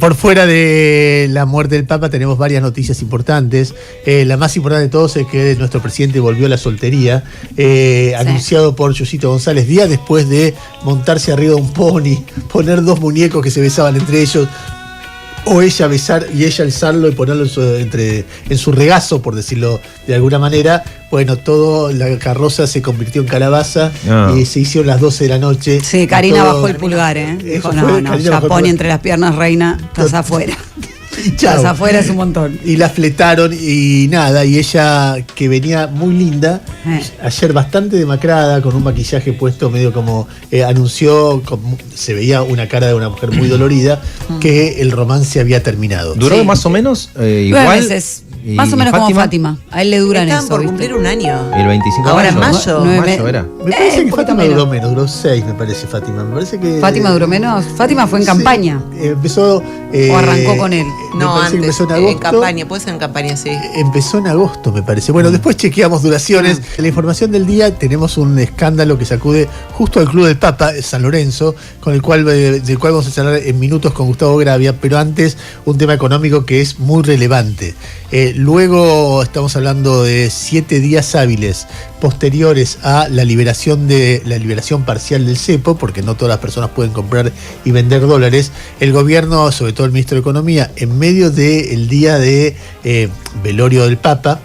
Por fuera de la muerte del Papa tenemos varias noticias importantes. La más importante de todos es que nuestro presidente volvió a la soltería, anunciado por Yoyito González, días después de montarse arriba de un pony, poner dos muñecos que se besaban entre ellos, o ella besar y ella alzarlo y ponerlo en su regazo, por decirlo de alguna manera. Bueno, la carroza se convirtió en calabaza y se hicieron las 12 de la noche. Sí, Karina bajó el pulgar, Dijo, no, ya pone entre las piernas, reina, estás afuera. Estás afuera es un montón. Y la fletaron y nada, y ella, que venía muy linda, ayer bastante demacrada, con un maquillaje puesto medio como anunció, se veía una cara de una mujer muy dolorida, que el romance había terminado. ¿Duró más o menos igual? 9 meses. Más o menos como Fátima. A él le duran eso. Estaban por cumplir un año. El 25 Ahora de mayo. mayo Era. Me parece que Fátima duró menos, duró 6, me parece Fátima. Me parece que. ¿Fátima duró menos? Fátima fue en campaña. Empezó. ¿O arrancó con él? No, antes. Empezó en agosto. En campaña, puede ser en campaña, sí. Empezó en agosto, me parece. Bueno, después chequeamos duraciones. En la información del día tenemos un escándalo que sacude justo al Club del Papa, San Lorenzo, del cual vamos a charlar en minutos con Gustavo Gravia, pero antes un tema económico que es muy relevante. Luego estamos hablando de 7 días hábiles posteriores a la liberación parcial del cepo, porque no todas las personas pueden comprar y vender dólares. El gobierno, sobre todo el ministro de Economía, en medio del día de velorio del Papa,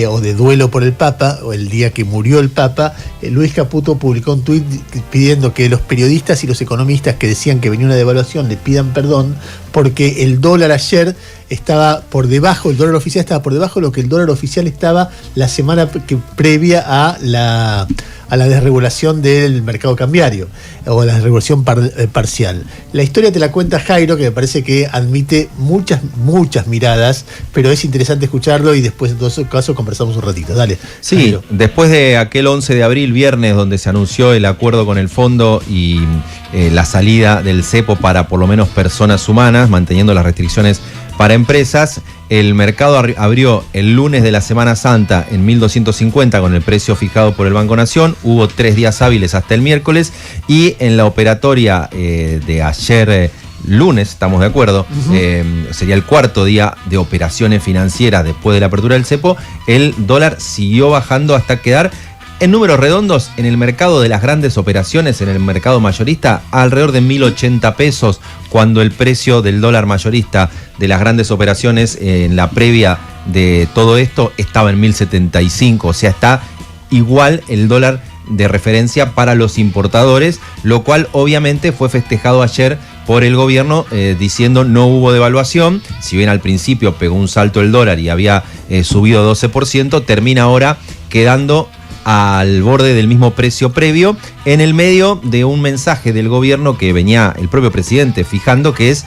o de duelo por el Papa, o el día que murió el Papa, Luis Caputo publicó un tuit pidiendo que los periodistas y los economistas que decían que venía una devaluación le pidan perdón, porque el dólar ayer estaba por debajo, el dólar oficial estaba por debajo de lo que el dólar oficial estaba la semana previa a la desregulación del mercado cambiario, o la desregulación parcial. La historia te la cuenta Jairo, que me parece que admite muchas miradas, pero es interesante escucharlo y después en todo caso conversamos un ratito. Dale. Sí, Jairo. Después de aquel 11 de abril, viernes, donde se anunció el acuerdo con el fondo y la salida del cepo para por lo menos personas humanas, manteniendo las restricciones para empresas, el mercado abrió el lunes de la Semana Santa en 1.250 con el precio fijado por el Banco Nación. Hubo 3 días hábiles hasta el miércoles y en la operatoria de ayer lunes, estamos de acuerdo, sería el 4º día de operaciones financieras después de la apertura del cepo, el dólar siguió bajando hasta quedar en números redondos en el mercado de las grandes operaciones, en el mercado mayorista, alrededor de 1.080 pesos, cuando el precio del dólar mayorista de las grandes operaciones en la previa de todo esto estaba en 1.075, o sea, está igual el dólar de referencia para los importadores, lo cual obviamente fue festejado ayer por el gobierno diciendo no hubo devaluación. Si bien al principio pegó un salto el dólar y había subido 12%, termina ahora quedando al borde del mismo precio previo, en el medio de un mensaje del gobierno que venía el propio presidente fijando, que es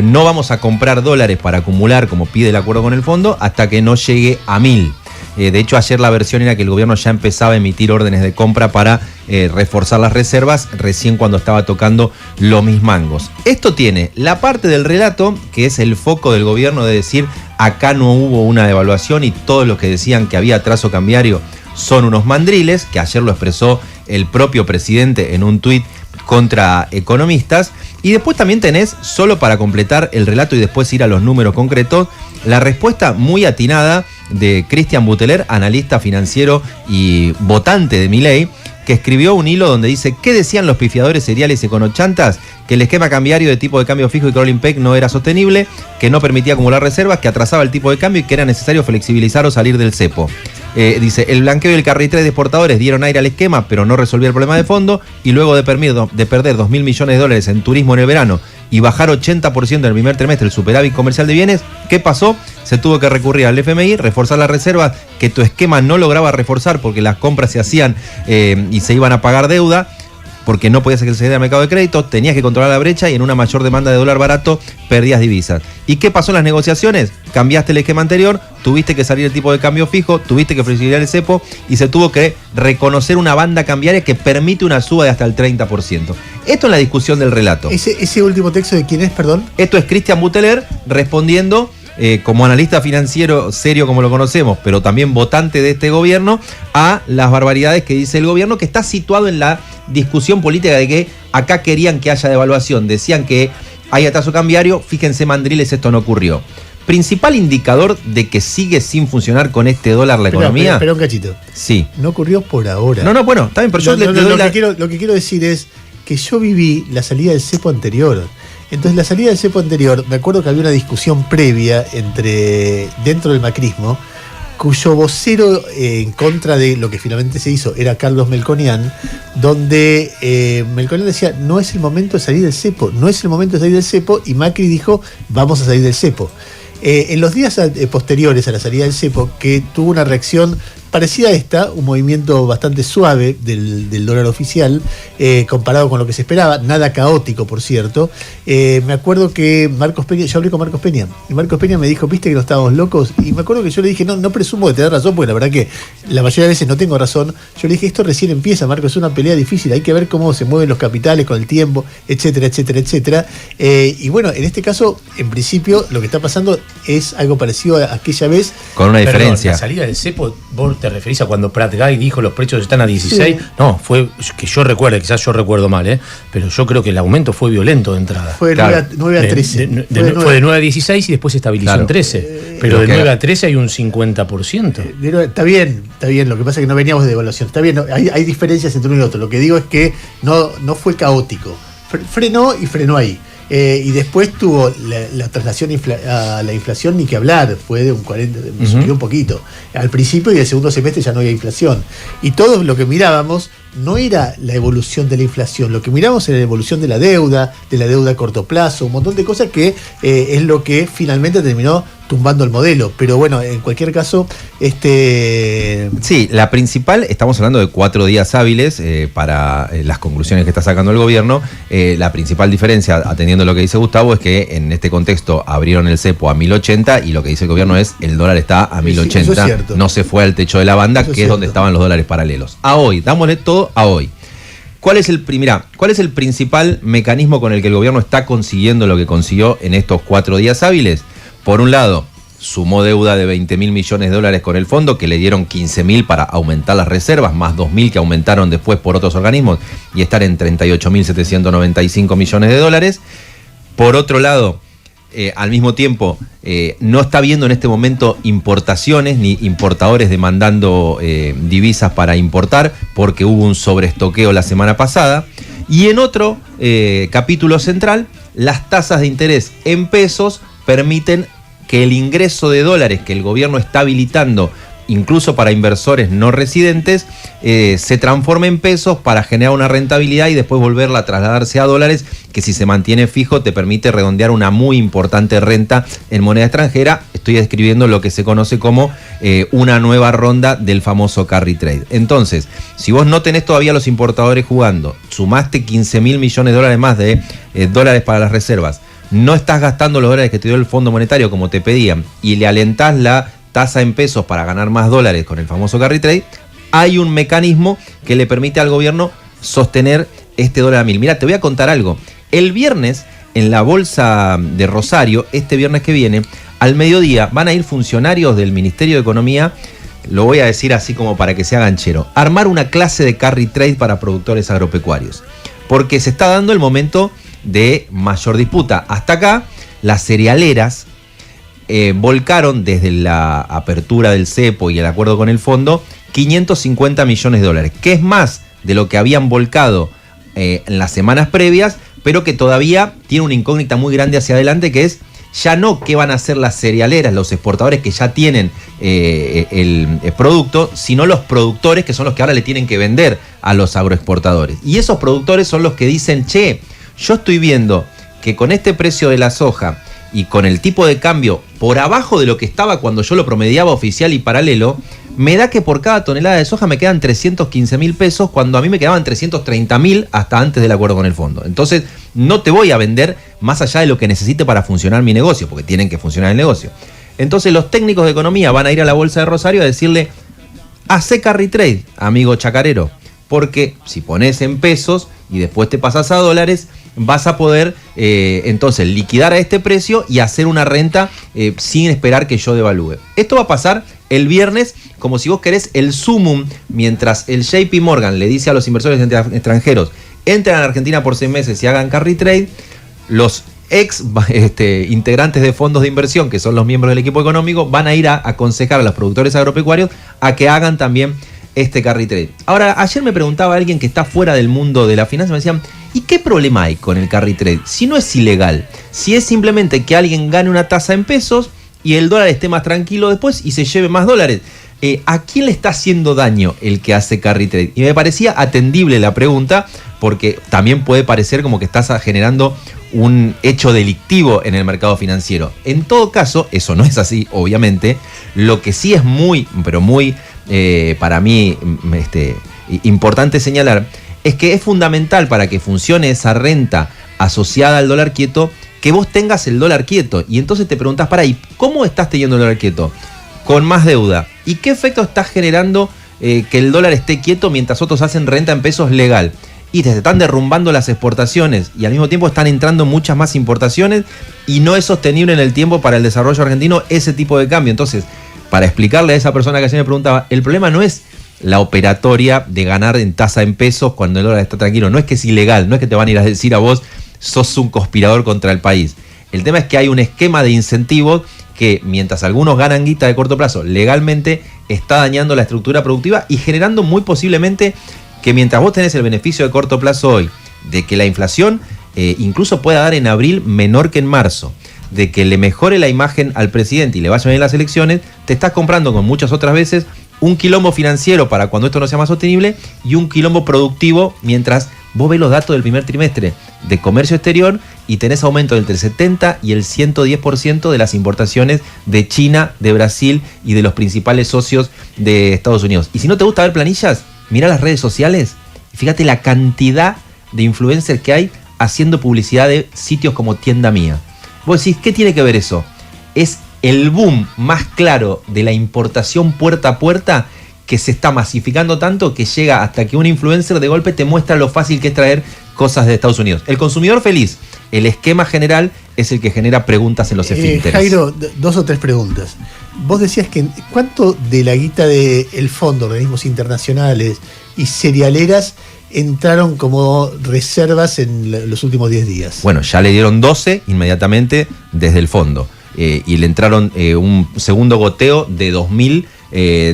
no vamos a comprar dólares para acumular, como pide el acuerdo con el fondo, hasta que no llegue a 1.000. De hecho, ayer la versión era que el gobierno ya empezaba a emitir órdenes de compra para reforzar las reservas, recién cuando estaba tocando los mismangos. Esto tiene la parte del relato, que es el foco del gobierno de decir acá no hubo una devaluación y todos los que decían que había atraso cambiario son unos mandriles, que ayer lo expresó el propio presidente en un tuit contra economistas. Y después también tenés, solo para completar el relato y después ir a los números concretos, la respuesta muy atinada de Cristian Buteler, analista financiero y votante de Milei, que escribió un hilo donde dice: ¿qué decían los pifiadores seriales econochantas? Que el esquema cambiario de tipo de cambio fijo y crawling peg no era sostenible, que no permitía acumular reservas, que atrasaba el tipo de cambio y que era necesario flexibilizar o salir del cepo. Dice, el blanqueo y el carry trade de exportadores dieron aire al esquema, pero no resolvió el problema de fondo, y luego de perder 2.000 millones de dólares en turismo en el verano y bajar 80% en el primer trimestre el superávit comercial de bienes, ¿qué pasó? Se tuvo que recurrir al FMI, reforzar las reservas que tu esquema no lograba reforzar porque las compras se hacían y se iban a pagar deuda, porque no podías acceder al mercado de crédito, tenías que controlar la brecha y en una mayor demanda de dólar barato perdías divisas. ¿Y qué pasó en las negociaciones? Cambiaste el esquema anterior, tuviste que salir el tipo de cambio fijo, tuviste que flexibilizar el cepo y se tuvo que reconocer una banda cambiaria que permite una suba de hasta el 30%. Esto es la discusión del relato. ¿Ese último texto de quién es, perdón? Esto es Cristian Buteler respondiendo como analista financiero serio como lo conocemos, pero también votante de este gobierno, a las barbaridades que dice el gobierno, que está situado en la discusión política de que acá querían que haya devaluación. Decían que hay atraso cambiario. Fíjense, mandriles, esto no ocurrió. ¿Principal indicador de que sigue sin funcionar con este dólar la economía? Espera un cachito. Sí. No ocurrió por ahora. No, bueno, está bien, pero yo lo que quiero decir es que yo viví la salida del cepo anterior. Entonces, la salida del cepo anterior, me acuerdo que había una discusión previa dentro del macrismo, cuyo vocero en contra de lo que finalmente se hizo era Carlos Melconian, donde Melconian decía, no es el momento de salir del cepo, y Macri dijo, vamos a salir del cepo. En los días posteriores a la salida del cepo, que tuvo una reacción parecida a esta, un movimiento bastante suave del dólar oficial, comparado con lo que se esperaba, nada caótico, por cierto. Me acuerdo que Marcos Peña, yo hablé con Marcos Peña, y Marcos Peña me dijo, viste que no estábamos locos, y me acuerdo que yo le dije, no presumo de tener razón, porque la verdad que la mayoría de veces no tengo razón. Yo le dije, esto recién empieza, Marcos, es una pelea difícil, hay que ver cómo se mueven los capitales con el tiempo, etcétera, etcétera, etcétera. Y bueno, en este caso, en principio, lo que está pasando es algo parecido a aquella vez. Con una diferencia. La salida del cepo, vos te referís a cuando Prat Guy dijo los precios están a 16. Sí. No, fue que yo recuerde, quizás yo recuerdo mal, pero yo creo que el aumento fue violento de entrada. Fue de 9 a 13. Fue de 9 a 16 y después se estabilizó en 13. Pero de 9 a 13 hay un 50%. Está bien. Lo que pasa es que no veníamos de devaluación. Está bien, hay diferencias entre uno y otro. Lo que digo es que no fue caótico. Frenó ahí. Y después tuvo la traslación a la inflación, ni que hablar, fue de un 40, subió un poquito. Al principio y el segundo semestre ya no había inflación. Y todo lo que mirábamos no era la evolución de la inflación, lo que miramos era la evolución de la deuda a corto plazo, un montón de cosas que es lo que finalmente terminó tumbando el modelo. Pero bueno, en cualquier caso, Sí, la principal, estamos hablando de 4 días hábiles para las conclusiones que está sacando el gobierno. La principal diferencia, atendiendo lo que dice Gustavo, es que en este contexto abrieron el cepo a 1080 y lo que dice el gobierno es el dólar está a 1080, sí, no se fue al techo de la banda, que es donde estaban los dólares paralelos. A hoy, dámosle todo a hoy. ¿Cuál es el principal mecanismo con el que el gobierno está consiguiendo lo que consiguió en estos 4 días hábiles? Por un lado, sumó deuda de 20.000 millones de dólares con el fondo, que le dieron 15.000 para aumentar las reservas, más 2.000 que aumentaron después por otros organismos, y estar en 38.795 millones de dólares. Por otro lado, al mismo tiempo, no está viendo en este momento importaciones ni importadores demandando divisas para importar, porque hubo un sobreestoqueo la semana pasada. Y en otro capítulo central, las tasas de interés en pesos permiten que el ingreso de dólares que el gobierno está habilitando, incluso para inversores no residentes, se transforme en pesos para generar una rentabilidad y después volverla a trasladarse a dólares, que si se mantiene fijo te permite redondear una muy importante renta en moneda extranjera. Estoy describiendo lo que se conoce como una nueva ronda del famoso carry trade. Entonces, si vos no tenés todavía los importadores jugando, sumaste 15.000 millones de dólares más de dólares para las reservas, no estás gastando los dólares que te dio el Fondo Monetario como te pedían y le alentás la tasa en pesos para ganar más dólares con el famoso carry trade, hay un mecanismo que le permite al gobierno sostener este dólar a 1.000. Mira, te voy a contar algo. El viernes, en la bolsa de Rosario, este viernes que viene, al mediodía, van a ir funcionarios del Ministerio de Economía, lo voy a decir así como para que sea ganchero, armar una clase de carry trade para productores agropecuarios. Porque se está dando el momento de mayor disputa. Hasta acá, las cerealeras volcaron desde la apertura del cepo y el acuerdo con el fondo 550 millones de dólares, que es más de lo que habían volcado en las semanas previas, pero que todavía tiene una incógnita muy grande hacia adelante, que es ya no qué van a hacer las cerealeras, los exportadores que ya tienen el producto, sino los productores, que son los que ahora le tienen que vender a los agroexportadores. Y esos productores son los que dicen, che, yo estoy viendo que con este precio de la soja y con el tipo de cambio por abajo de lo que estaba cuando yo lo promediaba oficial y paralelo, me da que por cada tonelada de soja me quedan 315.000 pesos, cuando a mí me quedaban 330.000 hasta antes del acuerdo con el fondo. Entonces, no te voy a vender más allá de lo que necesite para funcionar mi negocio, porque tienen que funcionar el negocio. Entonces, los técnicos de economía van a ir a la bolsa de Rosario a decirle, hacé carry trade, amigo chacarero, porque si pones en pesos y después te pasas a dólares, vas a poder entonces liquidar a este precio y hacer una renta sin esperar que yo devalúe. Esto va a pasar el viernes, como si vos querés el sumum, mientras el JP Morgan le dice a los inversores extranjeros, entren a la Argentina por 6 meses y hagan carry trade, los integrantes de fondos de inversión, que son los miembros del equipo económico, van a ir a aconsejar a los productores agropecuarios a que hagan también este carry trade. Ahora, ayer me preguntaba alguien que está fuera del mundo de la finanza, me decían, ¿y qué problema hay con el carry trade? Si no es ilegal, si es simplemente que alguien gane una tasa en pesos y el dólar esté más tranquilo después y se lleve más dólares. ¿A quién le está haciendo daño el que hace carry trade? Y me parecía atendible la pregunta, porque también puede parecer como que estás generando un hecho delictivo en el mercado financiero. En todo caso, eso no es así, obviamente. Lo que sí es muy, pero muy, para mí, importante señalar, es que es fundamental para que funcione esa renta asociada al dólar quieto, que vos tengas el dólar quieto. Y entonces te preguntás, ¿y cómo estás teniendo el dólar quieto? Con más deuda. ¿Y qué efecto estás generando que el dólar esté quieto mientras otros hacen renta en pesos legal? Y te están derrumbando las exportaciones y al mismo tiempo están entrando muchas más importaciones y no es sostenible en el tiempo para el desarrollo argentino ese tipo de cambio. Entonces, para explicarle a esa persona que ayer me preguntaba, el problema no es la operatoria de ganar en tasa en pesos cuando el dólar está tranquilo. No es que es ilegal, no es que te van a ir a decir a vos, sos un conspirador contra el país. El tema es que hay un esquema de incentivos que mientras algunos ganan guita de corto plazo, legalmente está dañando la estructura productiva y generando muy posiblemente que mientras vos tenés el beneficio de corto plazo hoy, de que la inflación incluso pueda dar en abril menor que en marzo, de que le mejore la imagen al presidente y le vayan bien las elecciones, te estás comprando con muchas otras veces un quilombo financiero para cuando esto no sea más sostenible y un quilombo productivo mientras vos ves los datos del primer trimestre de comercio exterior y tenés aumento entre el 70 y el 110% de las importaciones de China, de Brasil y de los principales socios de Estados Unidos. Y si no te gusta ver planillas, mirá las redes sociales y fíjate la cantidad de influencers que hay haciendo publicidad de sitios como Tienda Mía. Vos decís, ¿qué tiene que ver eso? Es el boom más claro de la importación puerta a puerta que se está masificando tanto que llega hasta que un influencer de golpe te muestra lo fácil que es traer cosas de Estados Unidos. El consumidor feliz, el esquema general es el que genera preguntas en los esfínteres. Jairo, 2 o 3 preguntas. Vos decías que ¿cuánto de la guita del fondo, organismos internacionales y cerealeras entraron como reservas en los últimos 10 días? Bueno, ya le dieron 12 inmediatamente desde el fondo. Y le entraron un segundo goteo de 2.000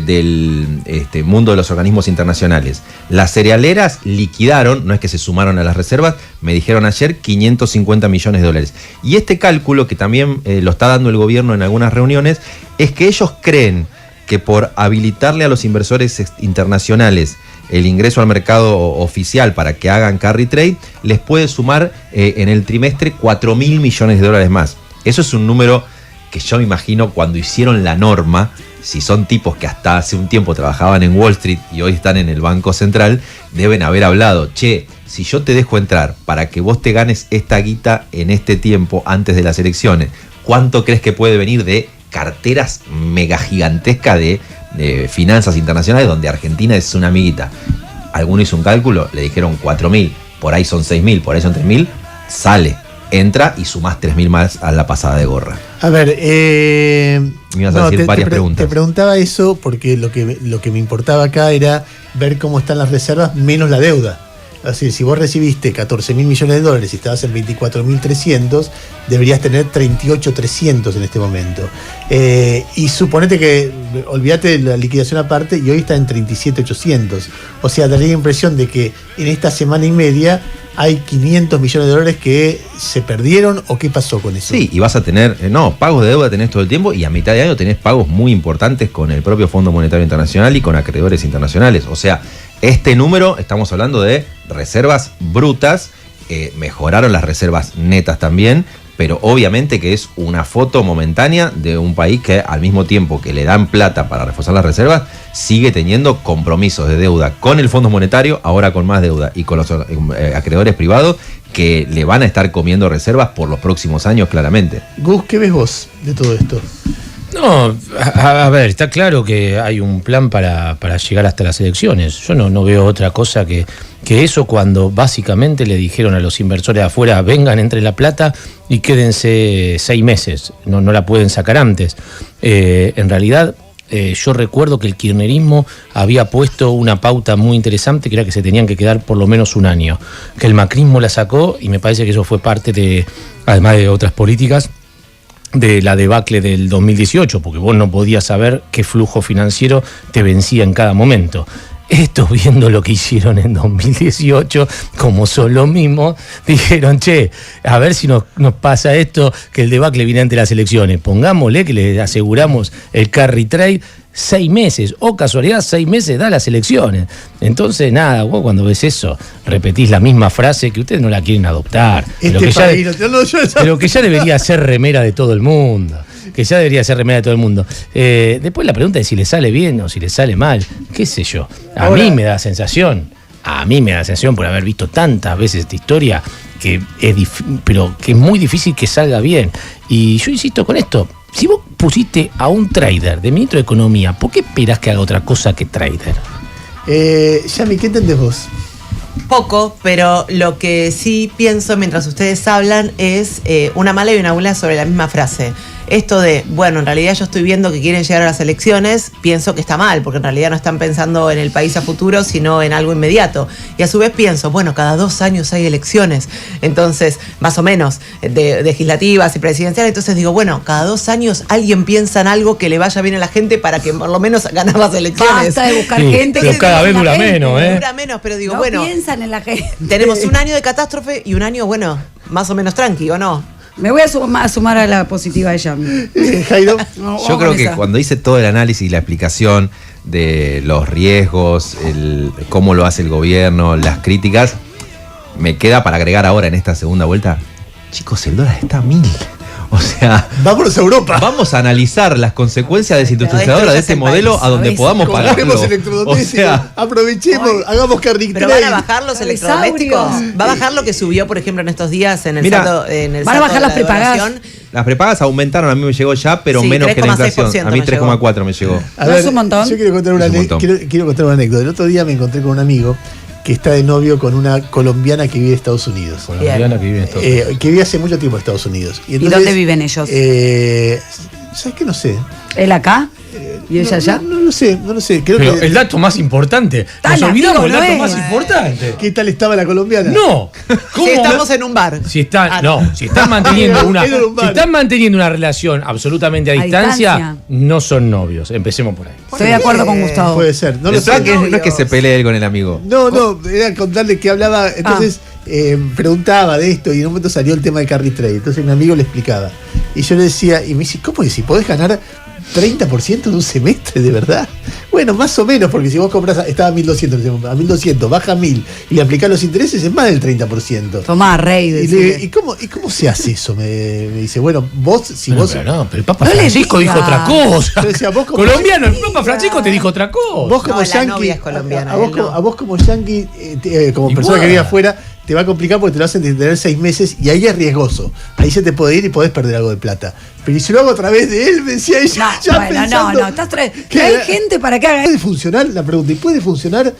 del mundo de los organismos internacionales. Las cerealeras liquidaron, no es que se sumaron a las reservas, me dijeron ayer 550 millones de dólares. Y este cálculo, que también lo está dando el gobierno en algunas reuniones, es que ellos creen que por habilitarle a los inversores internacionales el ingreso al mercado oficial para que hagan carry trade, les puede sumar en el trimestre 4.000 millones de dólares más. Eso es un número que yo me imagino cuando hicieron la norma, si son tipos que hasta hace un tiempo trabajaban en Wall Street y hoy están en el Banco Central, deben haber hablado, si yo te dejo entrar para que vos te ganes esta guita en este tiempo antes de las elecciones, ¿cuánto crees que puede venir de carteras mega gigantescas de finanzas internacionales donde Argentina es una amiguita? Alguno hizo un cálculo, le dijeron 4.000, por ahí son 6.000, por ahí son 3.000, sale. Entra y sumás 3.000 más a la pasada de gorra. A ver, me ibas a decir varias preguntas. Te preguntaba eso porque lo que me importaba acá era ver cómo están las reservas menos la deuda. Así, si vos recibiste 14.000 millones de dólares y estabas en 24.300, deberías tener 38.300 en este momento. Y suponete que, olvídate de la liquidación aparte, y hoy está en 37.800. O sea, daría la impresión de que en esta semana y media hay 500 millones de dólares que se perdieron, ¿o qué pasó con eso? Sí, y vas a tener, pagos de deuda tenés todo el tiempo, y a mitad de año tenés pagos muy importantes con el propio Fondo Monetario Internacional y con acreedores internacionales. O sea, este número, estamos hablando de reservas brutas, mejoraron las reservas netas también, pero obviamente que es una foto momentánea de un país que al mismo tiempo que le dan plata para reforzar las reservas, sigue teniendo compromisos de deuda con el Fondo Monetario, ahora con más deuda, y con los acreedores privados que le van a estar comiendo reservas por los próximos años claramente. Gus, ¿qué ves vos de todo esto? No, a ver, está claro que hay un plan para llegar hasta las elecciones. Yo no veo otra cosa que eso, cuando básicamente le dijeron a los inversores de afuera, vengan, entre la plata y quédense 6 meses, no la pueden sacar antes. En realidad, yo recuerdo que el kirchnerismo había puesto una pauta muy interesante, que era que se tenían que quedar por lo menos un año. Que el macrismo la sacó, y me parece que eso fue parte de, además de otras políticas, de la debacle del 2018, porque vos no podías saber qué flujo financiero te vencía en cada momento. Estos, viendo lo que hicieron en 2018, como son los mismos, dijeron, che, a ver si nos pasa esto, que el debacle viene ante las elecciones. Pongámosle que le aseguramos el carry trade 6 meses, o casualidad 6 meses da las elecciones. Entonces, nada, vos cuando ves eso, repetís la misma frase que ustedes no la quieren adoptar, pero que ya debería ser remera de todo el mundo. Después la pregunta es si le sale bien o si le sale mal, qué sé yo. A mí me da sensación por haber visto tantas veces esta historia que pero que es muy difícil que salga bien. Y yo insisto con esto, si vos pusiste a un trader de ministro de Economía, ¿por qué esperás que haga otra cosa que trader? Yami, ¿qué entendés vos? Poco, pero lo que sí pienso mientras ustedes hablan es una mala y una buena sobre la misma frase. Esto de, bueno, en realidad yo estoy viendo que quieren llegar a las elecciones, pienso que está mal, porque en realidad no están pensando en el país a futuro, sino en algo inmediato. Y a su vez pienso, bueno, cada 2 años hay elecciones, entonces, más o menos, de legislativas y presidenciales, entonces digo, bueno, cada 2 años alguien piensa en algo que le vaya bien a la gente para que por lo menos ganar las elecciones. Basta de buscar gente. Pero cada vez dura menos, Dura menos, pero digo, no bueno, piensan en la gente. Tenemos un año de catástrofe y un año, bueno, más o menos tranqui, ¿o no? Me voy a sumar a la positiva de Yami. Jairo. Yo creo que cuando hice todo el análisis y la explicación de los riesgos, cómo lo hace el gobierno, las críticas, me queda para agregar ahora en esta segunda vuelta, chicos, el dólar está a 1000. O sea, vámonos a Europa. Vamos a analizar las consecuencias desindustrializadoras de este modelo a donde podamos pagarlo. O sea, aprovechemos, hagamos carry trade. ¿Pero van a bajar los electrodomésticos? ¿Va a bajar lo que subió, por ejemplo, en estos días en el saldo? Van a bajar las prepagas. Las prepagas aumentaron, a mí me llegó ya, pero menos que la inflación. A mí 3,4 me llegó. A ver, es un montón. Yo quiero contar una anécdota. El otro día me encontré con un amigo que está de novio con una colombiana que vive en Estados Unidos. Que vive hace mucho tiempo en Estados Unidos. ¿Y dónde viven ellos? ¿Sabes qué? No sé. ¿Él acá? ¿Y ella allá? No lo sé. Creo pero que el dato más importante. Nos olvidamos del dato más importante. ¿Qué tal estaba la colombiana? No. ¿Cómo? Si estamos en un bar. Si están manteniendo una relación absolutamente a distancia, no son novios. Empecemos por ahí. Estoy de acuerdo con Gustavo. Puede ser. No es que se pelee él con el amigo. No, era contarle que hablaba. Entonces preguntaba de esto y en un momento salió el tema de carry trade. Entonces mi amigo le explicaba. Y yo le decía, y me dice, ¿cómo es? Si podés ganar 30% de un semestre, ¿de verdad? Bueno, más o menos, porque si vos compras, estaba a 1.200, a 1.200, baja 1.000 y le aplicás los intereses, es más del 30%. Tomá, rey. ¿Y cómo se hace eso? Me dice, bueno, vos, pero el Papa Francisco dijo otra cosa. Decía, vos como colombiano, el Papa Francisco te dijo otra cosa. Vos como yanqui, a vos como yanqui, como persona que vive afuera, te va a complicar porque te lo hacen tener 6 meses y ahí es riesgoso. Ahí se te puede ir y podés perder algo de plata. Pero si lo hago a través de él, me decía ella. Hay gente para que haga. ¿Puede funcionar? La pregunta, ¿y puede funcionar?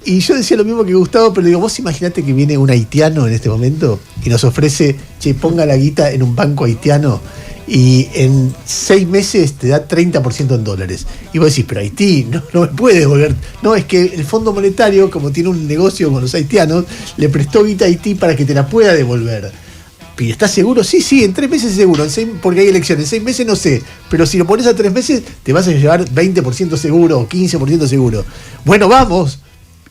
Y yo decía lo mismo que Gustavo, pero digo, vos imaginate que viene un haitiano en este momento y nos ofrece, che, ponga la guita en un banco haitiano y en 6 meses te da 30% en dólares. Y vos decís, pero Haití no me puede devolver. No, es que el Fondo Monetario, como tiene un negocio con los haitianos, le prestó guita a Haití para que te la pueda devolver. ¿Y estás seguro? Sí, en 3 meses seguro, porque hay elecciones. En 6 meses no sé, pero si lo pones a 3 meses te vas a llevar 20% seguro o 15% seguro. Bueno, vamos.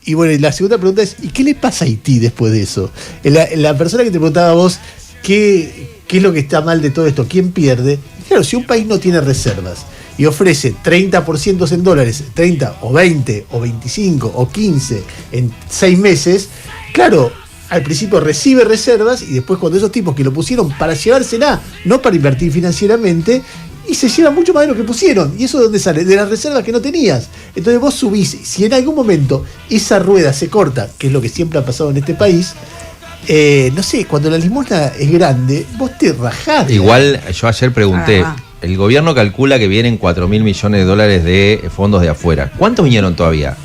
Y bueno, la segunda pregunta es, ¿y qué le pasa a Haití después de eso? La persona que te preguntaba a vos, ¿qué es lo que está mal de todo esto? ¿Quién pierde? Claro, si un país no tiene reservas y ofrece 30% en dólares, 30 o 20 o 25 o 15 en 6 meses, claro, al principio recibe reservas y después cuando esos tipos que lo pusieron para llevársela, no para invertir financieramente, y se lleva mucho más de lo que pusieron. ¿Y eso de dónde sale? De las reservas que no tenías. Entonces vos subís, si en algún momento esa rueda se corta, que es lo que siempre ha pasado en este país, no sé, cuando la limosna es grande, vos te rajás. Igual yo ayer pregunté, el gobierno calcula que vienen 4.000 millones de dólares de fondos de afuera. ¿Cuántos vinieron todavía?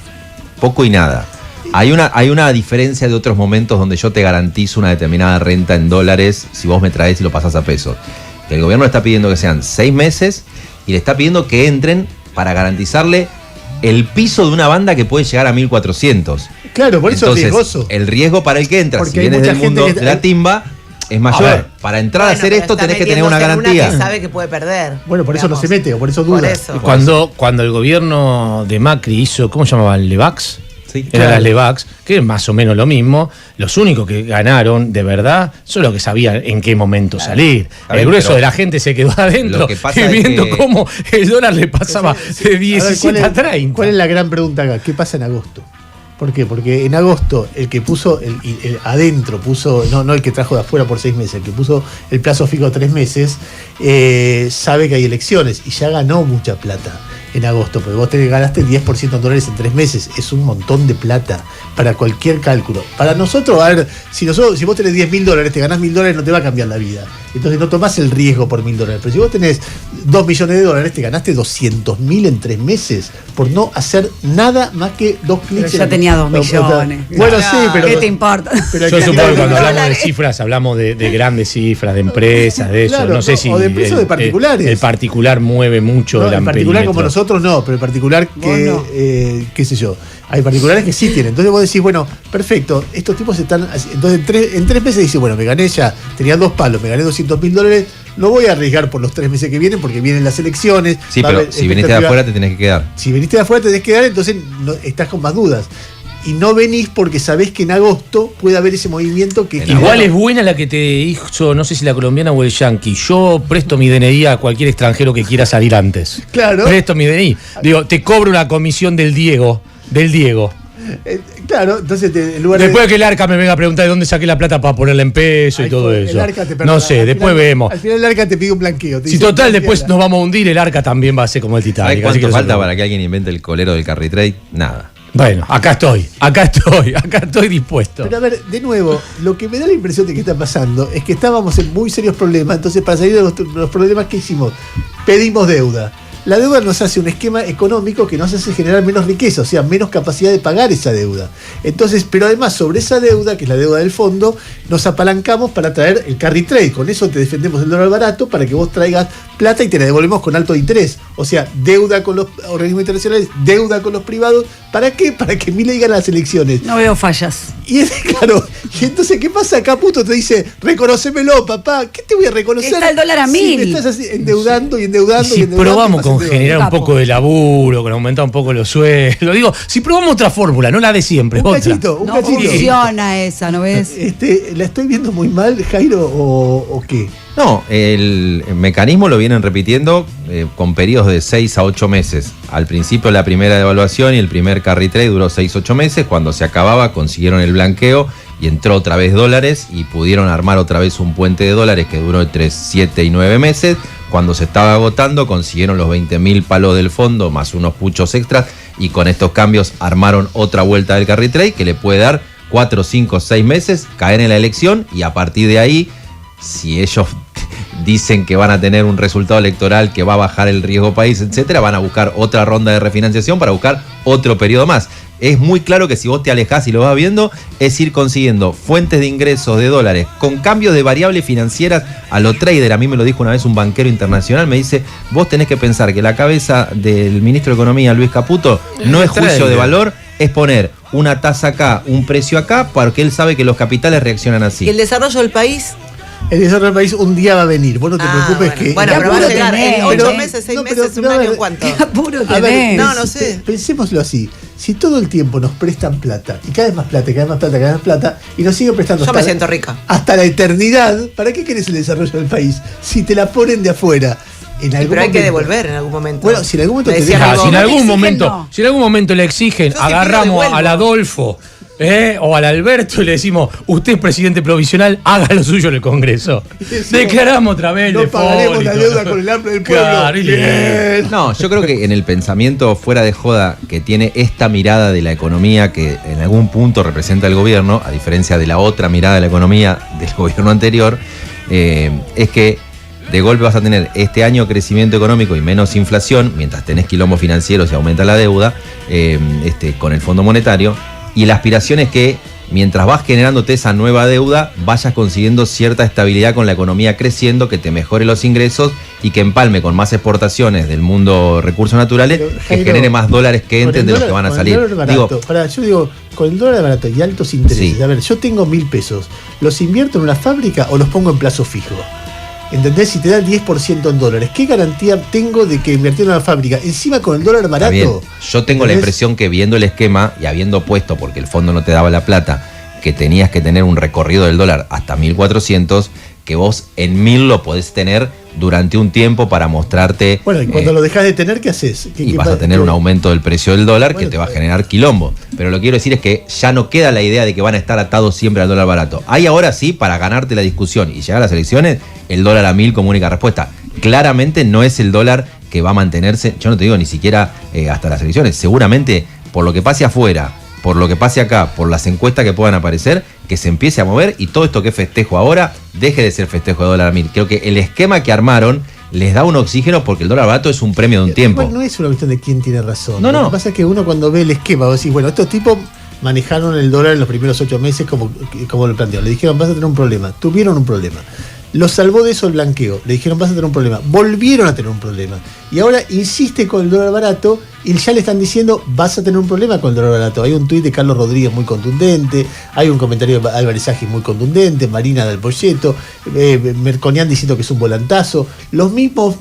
Poco y nada. Hay una diferencia de otros momentos donde yo te garantizo una determinada renta en dólares si vos me traes y lo pasás a pesos. El gobierno está pidiendo que sean 6 meses y le está pidiendo que entren para garantizarle el piso de una banda que puede llegar a 1.400. Claro, por eso Entonces, es riesgoso. el riesgo para el que entra, Porque si hay vienes mucha del mundo gente que- de la timba, es mayor. Para entrar a hacer pero esto está tenés que tener una metiéndose en garantía. que sabe que puede perder. Bueno, por eso no digamos. se mete, o por eso duda. Por eso. Cuando el gobierno de Macri hizo, ¿cómo llamaban? ¿Levax? Sí, Eran claro. las Levax, que es más o menos lo mismo. Los únicos que ganaron de verdad son los que sabían en qué momento salir. bien, El grueso pero de la gente se quedó adentro lo que pasa y es viendo que- cómo el dólar le pasaba de A ver, 17 a 30. ¿Cuál es la gran pregunta acá? ¿Qué pasa en agosto? ¿Por qué? Porque en agosto el que puso el adentro, puso, no el que trajo de afuera por 6 meses, el que puso el plazo fijo 3 meses, sabe que hay elecciones y ya ganó mucha plata en agosto, porque vos ganaste 10% en dólares en 3 meses, es un montón de plata para cualquier cálculo. Para nosotros, a ver, si vos tenés $10.000, te ganás $1.000, no te va a cambiar la vida. Entonces no tomás el riesgo por $1.000. Pero si vos tenés $2 millones, te ganaste 200.000 en 3 meses por no hacer nada más que 2 clics. Pero ya tenía 2 millones. Bueno, sí, pero. ¿Qué te importa? pero Yo que- supongo que cuando dólares. hablamos de cifras, hablamos de grandes cifras, de empresas, de eso. Claro, no sé no, si. o de empresas de particulares. El particular mueve mucho No, el en particular amperímetro. como nosotros no, pero en particular Vos que, no. qué sé yo, hay particulares que sí tienen. Entonces vos decís, bueno, perfecto, estos tipos están, entonces en 3 meses dices, bueno, me gané ya, tenía 2 palos, me gané $200.000, no voy a arriesgar por los 3 meses que vienen porque vienen las elecciones. Sí, va a pero haber si viniste de expectativa. afuera te tenés que quedar. Si viniste de afuera te tenés que quedar, entonces estás con más dudas. Y no venís porque sabés que en agosto puede haber ese movimiento que... Igual es buena la que te hizo, no sé si la colombiana o el yankee. Yo presto mi DNI a cualquier extranjero que quiera salir antes. Claro. Presto mi DNI. Digo, te cobro una comisión del Diego. Claro, entonces en lugar de... Después que el Arca me venga a preguntar de dónde saqué la plata para ponerla en peso y Ahí todo fue, el eso. Arca te perdona. No sé, Al después final- vemos. Al final el Arca te pide un blanqueo. te Si dice, total, "Blanqueala". después nos vamos a hundir, el Arca también va a ser como el ¿Sabes Titanic. así cuánto que no se falta preocupe. para que alguien invente el colero del carry trade? Nada. Bueno, acá estoy dispuesto. Pero a ver, de nuevo, lo que me da la impresión de que está pasando es que estábamos en muy serios problemas. Entonces, para salir de los problemas que hicimos, pedimos deuda. La deuda nos hace un esquema económico que nos hace generar menos riqueza, o sea, menos capacidad de pagar esa deuda. Entonces, pero además sobre esa deuda, que es la deuda del fondo, nos apalancamos para traer el carry trade. Con eso te defendemos el dólar barato para que vos traigas plata y te la devolvemos con alto interés. O sea, deuda con los organismos internacionales, deuda con los privados. ¿Para qué? Para que Milei gane las elecciones. No veo fallas. Y es claro, y entonces, ¿qué pasa? Caputo te dice, reconocémelo, papá. ¿Qué te voy a reconocer? Está el dólar a Si 1000. me estás así, endeudando y endeudando. Y y si endeudando, probamos y con vas endeudando. generar un Capo. poco de laburo, con aumentar un poco los sueldos. Digo, si probamos otra fórmula, no la de siempre, Un otra. cachito, un No cachito. funciona esa, ¿no ves? ¿La estoy viendo muy mal, Jairo, o qué? No, el mecanismo lo vienen repitiendo con periodos de 6 a 8 meses. Al principio la primera devaluación y el primer carry trade duró 6-8 meses. Cuando se acababa consiguieron el blanqueo y entró otra vez dólares y pudieron armar otra vez un puente de dólares que duró entre 7 y 9 meses. Cuando se estaba agotando consiguieron los 20.000 palos del fondo más unos puchos extras y con estos cambios armaron otra vuelta del carry trade que le puede dar 4, 5, 6 meses, caer en la elección y a partir de ahí, si ellos dicen que van a tener un resultado electoral que va a bajar el riesgo país, etcétera, van a buscar otra ronda de refinanciación para buscar otro periodo más. Es muy claro que si vos te alejás y lo vas viendo, es ir consiguiendo fuentes de ingresos de dólares con cambios de variables financieras a lo trader. A mí me lo dijo una vez un banquero internacional, me dice, vos tenés que pensar que la cabeza del ministro de Economía, Luis Caputo, no es juicio Trader. de valor, es poner una tasa acá, un precio acá, porque él sabe que los capitales reaccionan así. ¿Y el desarrollo del país? El desarrollo del país un día va a venir. Vos no te preocupes bueno. que... Bueno, Ya pero va a apuro llegar tenés. en 8 Pero- meses, 6 no, meses, pero un a año, ver, ¿cuánto? Qué apuro A ver, tenés. No sé. Pensémoslo así. Si todo el tiempo nos prestan plata, y cada vez más plata, cada vez más plata, cada vez más plata, y nos siguen prestando Yo me siento rica. hasta la eternidad, ¿para qué querés el desarrollo del país? Si te la ponen de afuera. En algún Pero hay que momento- devolver en algún momento. Bueno, si en algún momento Me te decía dejan- Ah, mi si en mamá, algún exigen, momento, no. si en algún momento le exigen, Yo si pido, agarramos devuelvo. al Adolfo o al Alberto y le decimos, usted es presidente provisional, haga lo suyo en el Congreso. Decimos, Declaramos otra vez el no pagaremos la default. deuda con el hambre del pueblo. Claro, y Bien. No, yo creo que en el pensamiento fuera de joda que tiene esta mirada de la economía que en algún punto representa el gobierno, a diferencia de la otra mirada de la economía del gobierno anterior, es que de golpe vas a tener este año crecimiento económico y menos inflación, mientras tenés quilombos financieros y aumenta la deuda con el Fondo Monetario, y la aspiración es que mientras vas generándote esa nueva deuda, vayas consiguiendo cierta estabilidad con la economía creciendo, que te mejore los ingresos y que empalme con más exportaciones del mundo recursos naturales, Pero, que Jairo, genere más dólares que entren de los que van a con salir. El dólar barato, yo digo, con el dólar barato y altos intereses, Sí. a ver, yo tengo 1.000 pesos, ¿los invierto en una fábrica o los pongo en plazo fijo? ¿Entendés? Si te da el 10% en dólares, ¿qué garantía tengo de que invertir en una fábrica? Encima con el dólar barato. Bien, yo tengo la ¿entendés? impresión que viendo el esquema y habiendo puesto, porque el fondo no te daba la plata, que tenías que tener un recorrido del dólar hasta 1.400, que vos en 1.000 lo podés tener durante un tiempo para mostrarte. Bueno, y cuando lo dejas de tener, ¿qué haces? Y vas a tener un aumento del precio del dólar que te va a generar quilombo. Pero lo que quiero decir es que ya no queda la idea de que van a estar atados siempre al dólar barato. Hay ahora sí, para ganarte la discusión y llegar a las elecciones, el dólar a 1.000 como única respuesta. Claramente no es el dólar que va a mantenerse, yo no te digo ni siquiera hasta las elecciones. Seguramente por lo que pase afuera, por lo que pase acá, por las encuestas que puedan aparecer, que se empiece a mover y todo esto que es festejo ahora deje de ser festejo de dólar a 1.000. Creo que el esquema que armaron les da un oxígeno porque el dólar barato es un premio de un tiempo. Igual no es una cuestión de quién tiene razón. No, no. Lo que pasa es que uno cuando ve el esquema, vos decís, bueno, estos tipos manejaron el dólar en los primeros 8 meses como lo plantearon. Le dijeron, vas a tener un problema. Tuvieron un problema. Lo salvó de eso el blanqueo. Le dijeron, vas a tener un problema. Volvieron a tener un problema. Y ahora insiste con el dólar barato y ya le están diciendo, vas a tener un problema con el dólar barato. Hay un tuit de Carlos Rodríguez muy contundente, hay un comentario de Álvarez Agis muy contundente, Marina del Polleto, Merconian diciendo que es un volantazo. Los mismos,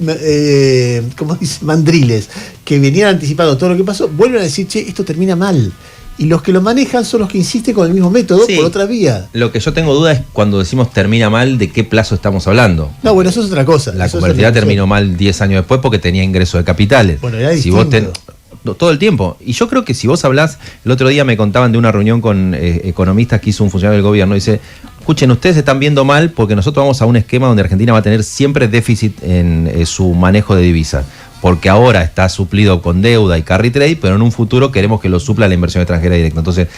como dice, mandriles que venían anticipando todo lo que pasó, vuelven a decir, che, esto termina mal. Y los que lo manejan son los que insisten con el mismo método, Sí. por otra vía. Lo que yo tengo duda es cuando decimos termina mal, ¿de qué plazo estamos hablando? No, bueno, eso es otra cosa. La Eso es convertibilidad otra cosa. terminó mal 10 años después porque tenía ingreso de capitales. Bueno, era si vos distinto. todo el tiempo. Y yo creo que si vos hablás, el otro día me contaban de una reunión con economistas que hizo un funcionario del gobierno, dice, escuchen, ustedes están viendo mal porque nosotros vamos a un esquema donde Argentina va a tener siempre déficit en su manejo de divisas. Porque ahora está suplido con deuda y carry trade, pero en un futuro queremos que lo supla la inversión extranjera directa. Entonces,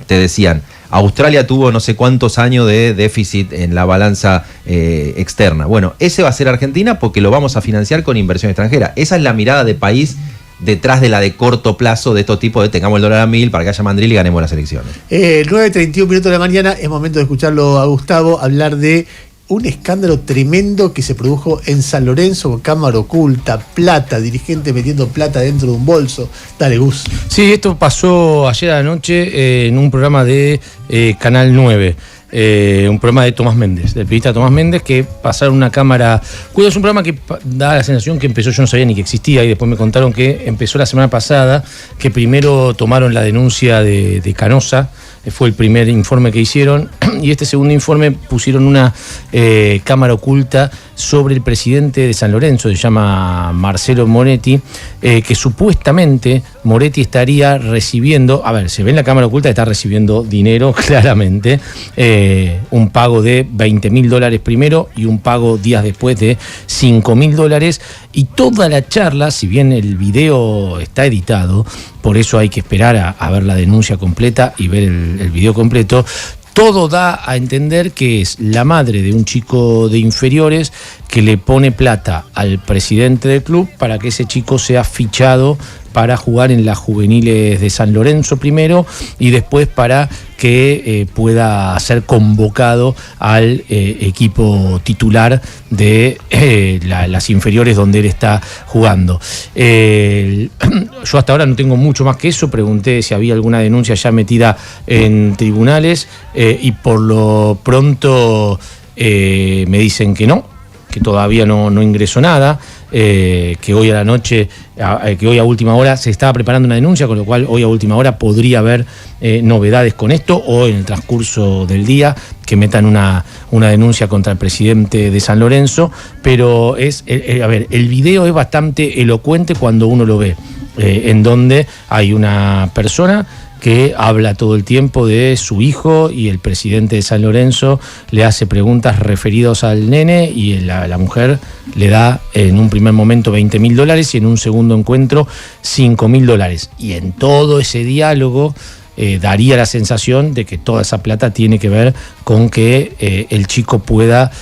te decían, Australia tuvo no sé cuántos años de déficit en la balanza externa. Bueno, ese va a ser Argentina porque lo vamos a financiar con inversión extranjera. Esa es la mirada de país detrás de la de corto plazo de estos tipos de tengamos el dólar a 1.000 para que haya mandril y ganemos las elecciones. 9:31 minutos de la mañana, es momento de escucharlo a Gustavo hablar de un escándalo tremendo que se produjo en San Lorenzo con cámara oculta, plata, dirigente metiendo plata dentro de un bolso. Dale, Gus. Sí, esto pasó ayer a la noche en un programa de Canal 9. Un programa de Tomás Méndez, del periodista Tomás Méndez, que pasaron una cámara. Cuidado, es un programa que da la sensación que empezó, yo no sabía ni que existía, y después me contaron que empezó la semana pasada, que primero tomaron la denuncia de Canosa, fue el primer informe que hicieron, y este segundo informe pusieron una cámara oculta sobre el presidente de San Lorenzo, se llama Marcelo Moretti, que supuestamente Moretti estaría recibiendo, a ver, se ve en la cámara oculta que está recibiendo dinero, claramente, un pago de $20.000 primero y un pago días después de $5.000, y toda la charla, si bien el video está editado, por eso hay que esperar a ver la denuncia completa y ver el video completo, todo da a entender que es la madre de un chico de inferiores que le pone plata al presidente del club para que ese chico sea fichado para jugar en las juveniles de San Lorenzo primero y después para que pueda ser convocado al equipo titular de las inferiores donde él está jugando. Yo hasta ahora no tengo mucho más que eso, pregunté si había alguna denuncia ya metida en tribunales y por lo pronto me dicen que no, que todavía no ingresó nada, que hoy a la noche, que hoy a última hora se estaba preparando una denuncia, con lo cual hoy a última hora podría haber novedades con esto, o en el transcurso del día que metan una denuncia contra el presidente de San Lorenzo, pero a ver, el video es bastante elocuente cuando uno lo ve, en donde hay una persona que habla todo el tiempo de su hijo y el presidente de San Lorenzo le hace preguntas referidas al nene y la mujer le da en un primer momento $20.000 y en un segundo encuentro $5.000. Y en todo ese diálogo daría la sensación de que toda esa plata tiene que ver con que el chico pueda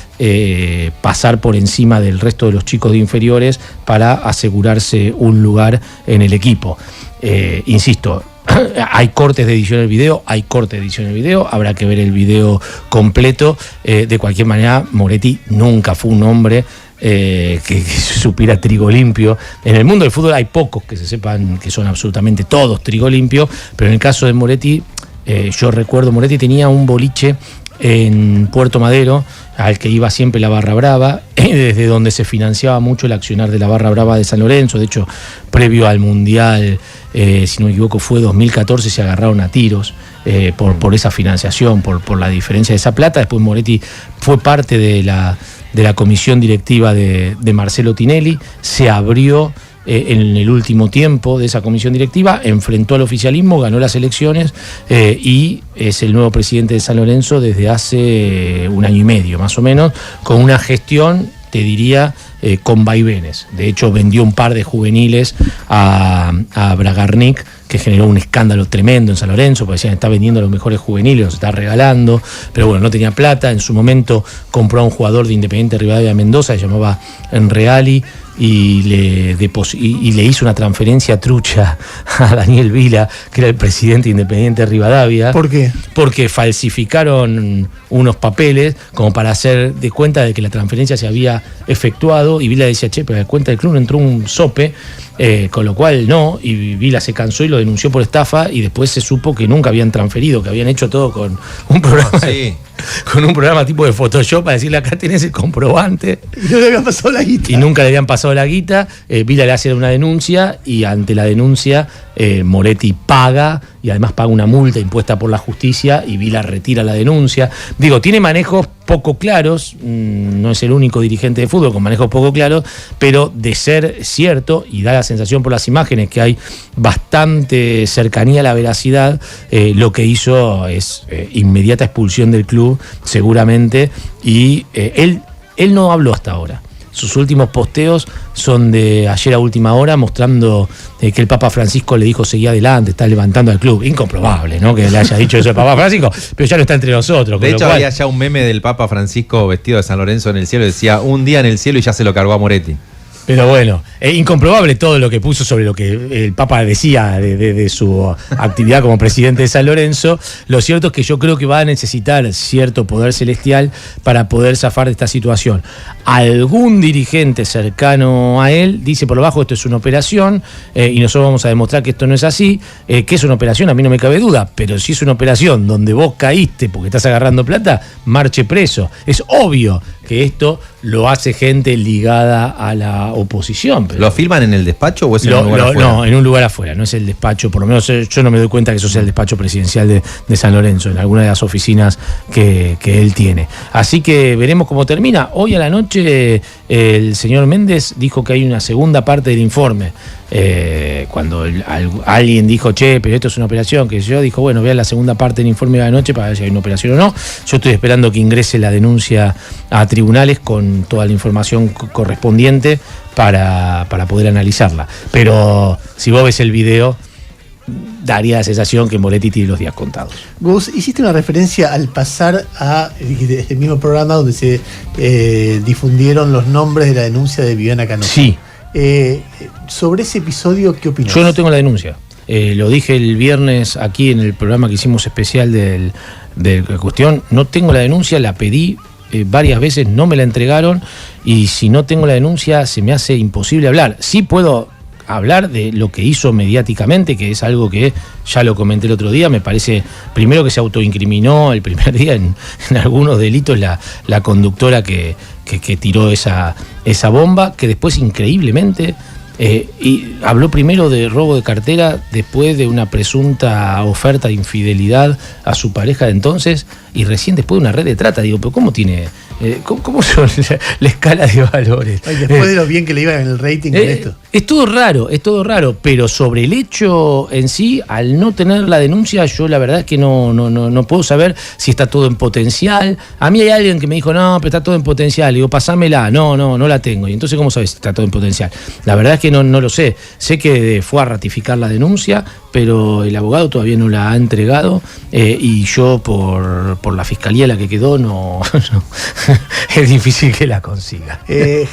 pasar por encima del resto de los chicos de inferiores para asegurarse un lugar en el equipo. Insisto, Hay cortes de edición del video, habrá que ver el video completo. De cualquier manera, Moretti nunca fue un hombre que supiera trigo limpio. En el mundo del fútbol hay pocos que se sepan que son absolutamente todos trigo limpio, pero en el caso de Moretti, yo recuerdo, Moretti tenía un boliche en Puerto Madero al que iba siempre la Barra Brava, desde donde se financiaba mucho el accionar de la Barra Brava de San Lorenzo. De hecho, previo al Mundial, si no me equivoco, fue 2014, se agarraron a tiros por esa financiación, por la diferencia de esa plata. Después Moretti fue parte de la comisión directiva de Marcelo Tinelli, se abrió en el último tiempo de esa comisión directiva, enfrentó al oficialismo, ganó las elecciones y es el nuevo presidente de San Lorenzo desde hace 1 año y medio más o menos, con una gestión, te diría, con vaivenes. De hecho, vendió un par de juveniles a Bragarnik, que generó un escándalo tremendo en San Lorenzo, porque decían, está vendiendo los mejores juveniles, los está regalando, pero bueno, no tenía plata. En su momento compró a un jugador de Independiente Rivadavia Mendoza, se llamaba Enreali, y le hizo una transferencia trucha a Daniel Vila, que era el presidente de Independiente Rivadavia. ¿Por qué? Porque falsificaron unos papeles como para hacer de cuenta de que la transferencia se había efectuado, y Vila decía, che, pero a la cuenta del club no entró un sope, con lo cual no, y Vila se cansó y lo denunció por estafa, y después se supo que nunca habían transferido, que habían hecho todo con un programa, con un programa tipo de Photoshop para decirle, acá tenés el comprobante. Y no le habían pasado la guita. Y nunca le habían pasado la guita. Vila le hace una denuncia, y ante la denuncia Moretti paga, y además paga una multa impuesta por la justicia, y Vila retira la denuncia. Digo, tiene manejos poco claros, no es el único dirigente de fútbol con manejos poco claros, pero de ser cierto, y da la sensación por las imágenes que hay bastante cercanía a la veracidad, lo que hizo es inmediata expulsión del club, seguramente, y él no habló hasta ahora. Sus últimos posteos son de ayer a última hora, mostrando que el Papa Francisco le dijo seguí adelante, está levantando al club. Incomprobable, ¿no?, que le haya dicho eso el Papa Francisco, pero ya no está entre nosotros. De hecho, había ya un meme del Papa Francisco vestido de San Lorenzo en el cielo, decía, un día en el cielo, y ya se lo cargó a Moretti. Pero bueno, es incomprobable todo lo que puso sobre lo que el Papa decía de su actividad como presidente de San Lorenzo. Lo cierto es que yo creo que va a necesitar cierto poder celestial para poder zafar de esta situación. Algún dirigente cercano a él dice por lo bajo, esto es una operación, y nosotros vamos a demostrar que esto no es así. Que es una operación, a mí no me cabe duda, pero si es una operación donde vos caíste porque estás agarrando plata, marche preso. Es obvio que esto lo hace gente ligada a la oposición. Pero ¿lo filman en el despacho o es en un lugar afuera? No, en un lugar afuera, no es el despacho, por lo menos yo no me doy cuenta que eso sea el despacho presidencial de San Lorenzo, en alguna de las oficinas que él tiene. Así que veremos cómo termina. Hoy a la noche el señor Méndez dijo que hay una segunda parte del informe. Cuando alguien dijo, che, pero esto es una operación, que yo dijo, bueno, vean la segunda parte del informe de la noche para ver si hay una operación o no. Yo estoy esperando que ingrese la denuncia a tribunales con toda la información correspondiente para poder analizarla. Pero si vos ves el video, daría la sensación que Moretti tiene los días contados. Vos hiciste una referencia al pasar a este mismo programa donde se difundieron los nombres de la denuncia de Viviana Canosa. Sí. Sobre ese episodio, ¿qué opinas? Yo no tengo la denuncia. Lo dije el viernes aquí en el programa que hicimos especial de la cuestión. No tengo la denuncia, la pedí varias veces, no me la entregaron, y si no tengo la denuncia se me hace imposible hablar. Sí puedo hablar de lo que hizo mediáticamente, que es algo que ya lo comenté el otro día. Me parece, primero, que se autoincriminó el primer día en algunos delitos la conductora que tiró esa bomba, que después, increíblemente, y habló primero de robo de cartera, después de una presunta oferta de infidelidad a su pareja de entonces, y recién después de una red de trata. Digo, pero ¿cómo tiene? ¿Cómo son la escala de valores? Ay, después de lo bien que le iba en el rating con esto. Es todo raro, pero sobre el hecho en sí, al no tener la denuncia, yo la verdad es que no puedo saber si está todo en potencial. A mí hay alguien que me dijo, no, pero está todo en potencial. Digo, pasámela. No la tengo. Y entonces, ¿cómo sabes si está todo en potencial? La verdad es que no lo sé. Sé que fue a ratificar la denuncia, pero el abogado todavía no la ha entregado, y yo por la fiscalía la que quedó no es difícil que la consiga.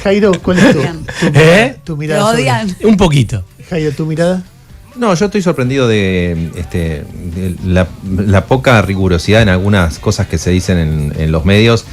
Jairo, ¿cuál es tu mirada? Lo odian. Un poquito. Jairo, ¿tu mirada? No, yo estoy sorprendido de la poca rigurosidad en algunas cosas que se dicen en los medios.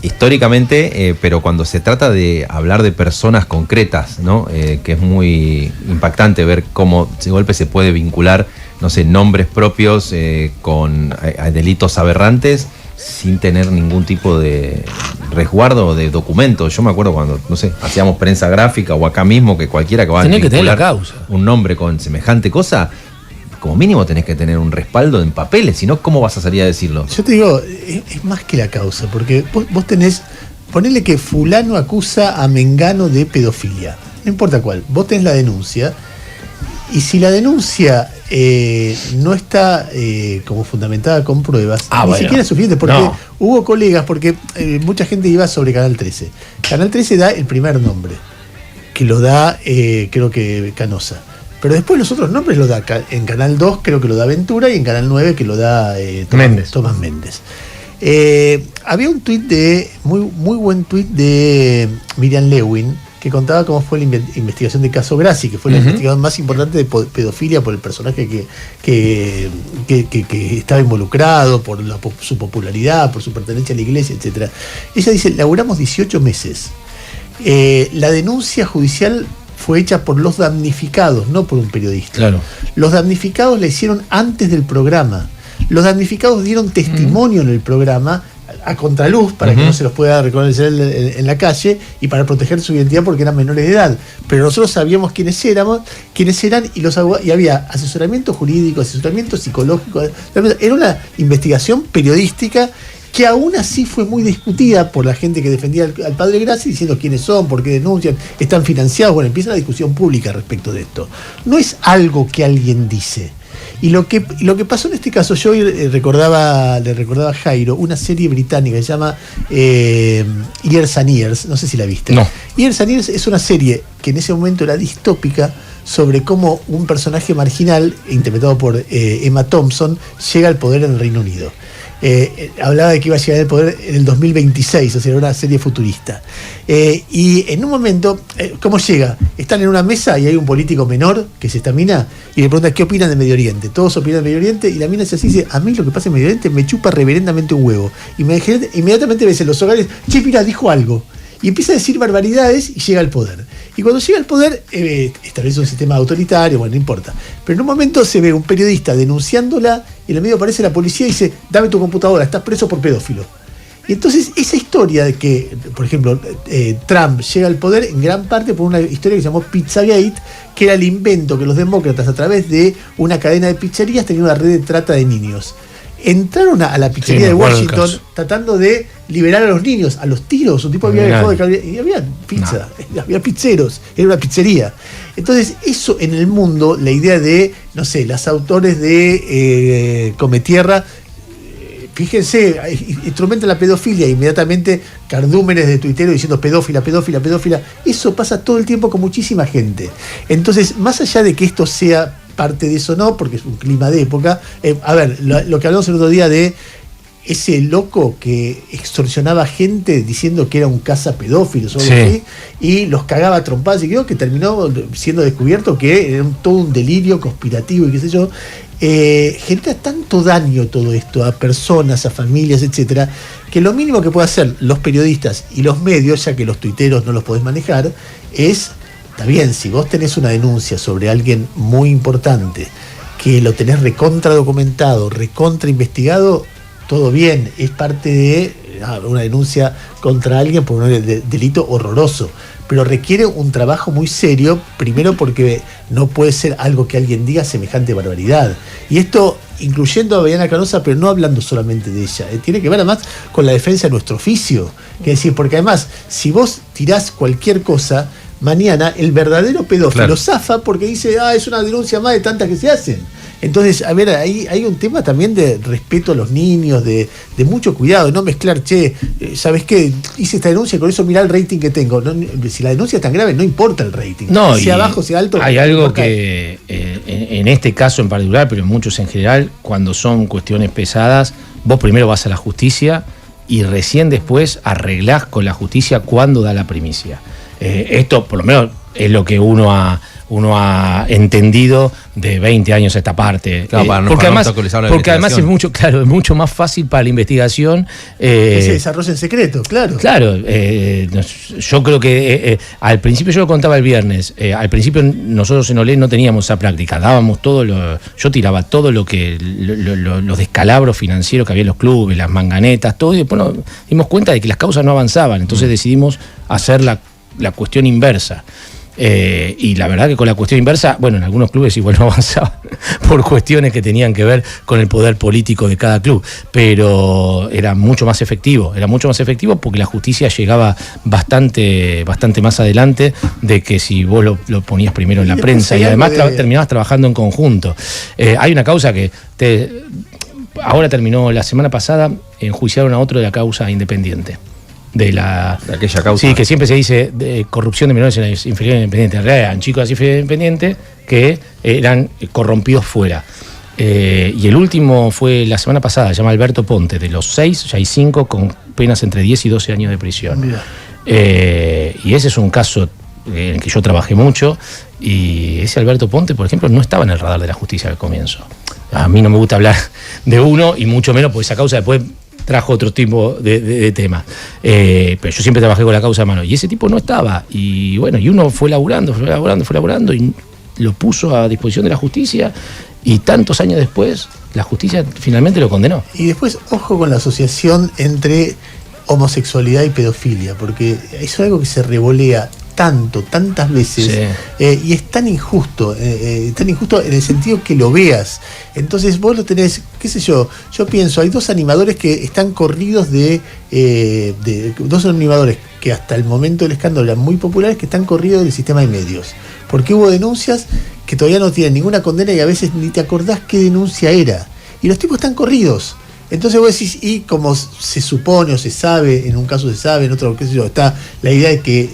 Históricamente, pero cuando se trata de hablar de personas concretas, ¿no? Que es muy impactante ver cómo de golpe se puede vincular, no sé, nombres propios con delitos aberrantes sin tener ningún tipo de resguardo o de documento. Yo me acuerdo cuando, no sé, hacíamos prensa gráfica o acá mismo, que cualquiera que va a Tenés que tener la vincular causa. un nombre con semejante cosa, como mínimo tenés que tener un respaldo en papeles, si no, ¿cómo vas a salir a decirlo? Yo te digo, es más que la causa, porque vos tenés, ponele que fulano acusa a Mengano de pedofilia, no importa cuál, vos tenés la denuncia, y si la denuncia no está como fundamentada con pruebas, ni siquiera es suficiente, porque hubo colegas, porque mucha gente iba sobre Canal 13. Canal 13 da el primer nombre, que lo da, creo que Canosa. Pero después los otros nombres lo da en Canal 2, creo que lo da Ventura, y en Canal 9 que lo da Tomás Méndez. Había un tuit muy buen tuit de Miriam Lewin, que contaba cómo fue la investigación de caso Grassi, que fue la investigación más importante de pedofilia por el personaje que estaba involucrado, por su popularidad, por su pertenencia a la iglesia, etc. Ella dice, laburamos 18 meses. La denuncia judicial fue hecha por los damnificados, no por un periodista. Claro. Los damnificados la hicieron antes del programa. Los damnificados dieron testimonio en el programa a contraluz para que no se los pueda reconocer en la calle y para proteger su identidad porque eran menores de edad. Pero nosotros sabíamos quiénes eran y había asesoramiento jurídico, asesoramiento psicológico. Era una investigación periodística que aún así fue muy discutida por la gente que defendía al padre Grassi, diciendo quiénes son, por qué denuncian, están financiados. Bueno, empieza la discusión pública respecto de esto. No es algo que alguien dice. Y lo que pasó en este caso, yo le recordaba a Jairo una serie británica que se llama Years and Years, no sé si la viste. No. Years and Years es una serie que en ese momento era distópica sobre cómo un personaje marginal, interpretado por Emma Thompson, llega al poder en el Reino Unido. Hablaba de que iba a llegar al poder en el 2026, o sea, era una serie futurista. Y en un momento, ¿cómo llega? Están en una mesa y hay un político menor que se está mina y le pregunta ¿qué opinan de Medio Oriente? Todos opinan de Medio Oriente y la mina se así dice, a mí lo que pasa en Medio Oriente me chupa reverendamente un huevo. Y inmediatamente ves en los hogares, che, mira, dijo algo. Y empieza a decir barbaridades y llega al poder. Y cuando llega al poder, establece un sistema autoritario, bueno, no importa. Pero en un momento se ve un periodista denunciándola y en el medio aparece la policía y dice, dame tu computadora, estás preso por pedófilo. Y entonces esa historia de que, por ejemplo, Trump llega al poder en gran parte por una historia que se llamó Pizzagate, que era el invento que los demócratas a través de una cadena de pizzerías tenían una red de trata de niños. Entraron a la pizzería de Washington tratando de liberar a los niños, a los tiros. Un tipo había dejado de cambiar, y había pizza, había pizzeros, era una pizzería. Entonces, eso en el mundo, la idea de, no sé, los autores de Cometierra, fíjense, instrumentan la pedofilia, inmediatamente cardúmenes de tuiteros diciendo pedófila, eso pasa todo el tiempo con muchísima gente. Entonces, más allá de que esto sea parte de eso, no, porque es un clima de época. A ver, lo que hablamos el otro día de ese loco que extorsionaba gente diciendo que era un cazapedófilo o algo así, y los cagaba a trompadas, y creo que terminó siendo descubierto que era todo un delirio conspirativo y qué sé yo. Genera tanto daño todo esto a personas, a familias, etcétera, que lo mínimo que pueden hacer los periodistas y los medios, ya que los tuiteros no los podés manejar, es, está bien, si vos tenés una denuncia sobre alguien muy importante, que lo tenés recontra documentado, recontra investigado, todo bien, es parte de una denuncia contra alguien por un delito horroroso, pero requiere un trabajo muy serio, primero porque no puede ser algo que alguien diga semejante barbaridad. Y esto incluyendo a Viviana Canosa, pero no hablando solamente de ella, tiene que ver además con la defensa de nuestro oficio. Que decir, porque además, si vos tirás cualquier cosa, mañana el verdadero pedófilo zafa porque dice, es una denuncia más de tantas que se hacen. Entonces, a ver, ahí hay un tema también de respeto a los niños, de mucho cuidado, no mezclar, ¿sabes qué? Hice esta denuncia y con eso mirá el rating que tengo. No, si la denuncia es tan grave, no importa el rating. No, sea bajo, sea alto. Hay algo que, en este caso en particular, pero en muchos en general, cuando son cuestiones pesadas, vos primero vas a la justicia y recién después arreglás con la justicia cuando da la primicia. Esto, por lo menos, es lo que uno ha uno ha entendido de 20 años a esta parte. Claro, Porque además es mucho más fácil para la investigación. Que se desarrolla en secreto, claro. Claro, yo creo que al principio, yo lo contaba el viernes, al principio nosotros en Olé no teníamos esa práctica, dábamos yo tiraba todo lo que, los descalabros financieros que había en los clubes, las manganetas, todo, y después nos dimos cuenta de que las causas no avanzaban, entonces decidimos hacer la cuestión inversa. Y la verdad que con la cuestión inversa, bueno, en algunos clubes igual no avanzaba por cuestiones que tenían que ver con el poder político de cada club, pero era mucho más efectivo porque la justicia llegaba bastante más adelante de que si vos lo ponías primero en la prensa, y además terminabas trabajando en conjunto. Hay una causa que ahora terminó la semana pasada, enjuiciaron a otro de la causa Independiente. De aquella causa. Sí, que siempre se dice de corrupción de menores en las inferiores independientes. En realidad eran chicos de las inferiores independientes que eran corrompidos fuera. Y el último fue la semana pasada, se llama Alberto Ponte. De los 6, ya hay 5 con penas entre 10 y 12 años de prisión. Y ese es un caso en el que yo trabajé mucho. Y ese Alberto Ponte, por ejemplo, no estaba en el radar de la justicia al comienzo. A mí no me gusta hablar de uno, y mucho menos porque esa causa después trajo otro tipo de temas. Pero yo siempre trabajé con la causa de mano. Y ese tipo no estaba. Y bueno, y uno fue laburando y lo puso a disposición de la justicia. Y tantos años después, la justicia finalmente lo condenó. Y después, ojo con la asociación entre homosexualidad y pedofilia, porque eso es algo que se revolea tantas veces, sí. Y es tan injusto en el sentido que lo veas. Entonces vos lo tenés, qué sé yo pienso, hay dos animadores que están corridos dos animadores que hasta el momento del escándalo eran muy populares, que están corridos del sistema de medios, porque hubo denuncias que todavía no tienen ninguna condena y a veces ni te acordás qué denuncia era, y los tipos están corridos. Entonces vos decís, y como se supone o se sabe, en un caso se sabe, en otro, qué sé yo, está la idea de que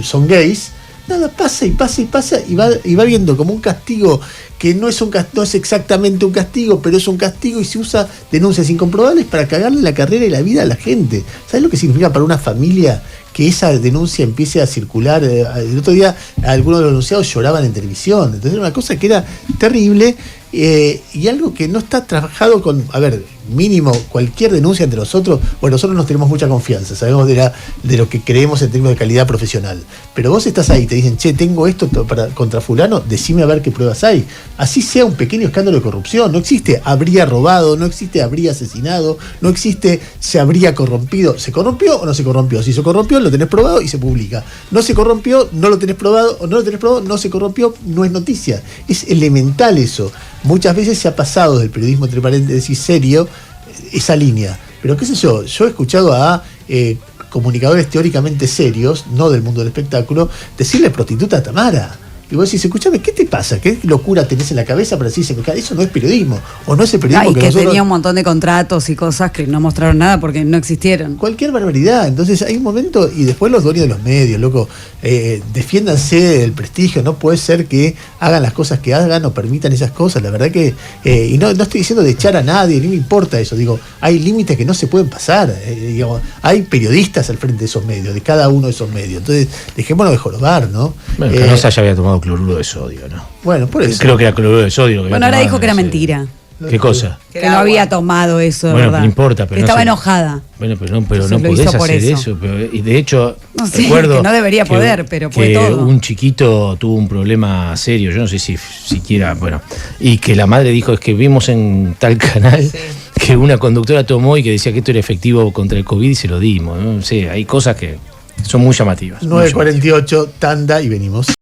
son gays, nada, pasa y va viendo como un castigo que no es exactamente un castigo, pero es un castigo, y se usa denuncias incomprobables para cagarle la carrera y la vida a la gente. ¿Sabes lo que significa para una familia que esa denuncia empiece a circular? El otro día algunos de los denunciados lloraban en televisión. Entonces era una cosa que era terrible, y algo que no está trabajado con, mínimo cualquier denuncia entre nosotros. Bueno, nosotros nos tenemos mucha confianza, sabemos de lo que creemos en términos de calidad profesional, pero vos estás ahí, te dicen, che, tengo esto contra fulano, decime a ver qué pruebas hay. Así sea un pequeño escándalo de corrupción, no existe habría robado, no existe habría asesinado, no existe se habría corrompido. ¿Se corrompió o no se corrompió? Si se corrompió, lo tenés probado y se publica. No se corrompió, no lo tenés probado, o no lo tenés probado, no se corrompió, no es noticia. Es elemental eso. Muchas veces se ha pasado del periodismo, entre paréntesis, serio, esa línea. Pero qué sé yo he escuchado a comunicadores teóricamente serios, no del mundo del espectáculo, decirle prostituta a Tamara. Y vos decís, escúchame, ¿qué te pasa? ¿Qué locura tenés en la cabeza para decir eso no es periodismo? O no es el periodismo que nosotros... tenía un montón de contratos y cosas que no mostraron nada porque no existieron. Cualquier barbaridad. Entonces hay un momento, y después los dueños de los medios, loco, defiéndanse del prestigio. No puede ser que hagan las cosas que hagan o permitan esas cosas. La verdad que, y no estoy diciendo de echar a nadie, ni me importa eso. Digo, hay límites que no se pueden pasar. Digamos, hay periodistas al frente de esos medios, de cada uno de esos medios. Entonces, dejémonos de jorobar, ¿no? Bueno, Canosa ya había tomado cloruro de sodio, ¿no? Bueno, por eso. Creo que era cloruro de sodio. Bueno, ahora dijo que era mentira. ¿Qué cosa? Que no había tomado eso, bueno, ¿verdad? No importa, pero estaba enojada. Bueno, pero no podés hacer eso. Y de hecho, recuerdo que no debería poder, pero fue que todo. Un chiquito tuvo un problema serio, yo no sé si siquiera, y que la madre dijo, es que vimos en tal canal que una conductora tomó y que decía que esto era efectivo contra el COVID y se lo dimos, ¿no? Sí, hay cosas que son muy llamativas. 9:48, tanda y venimos.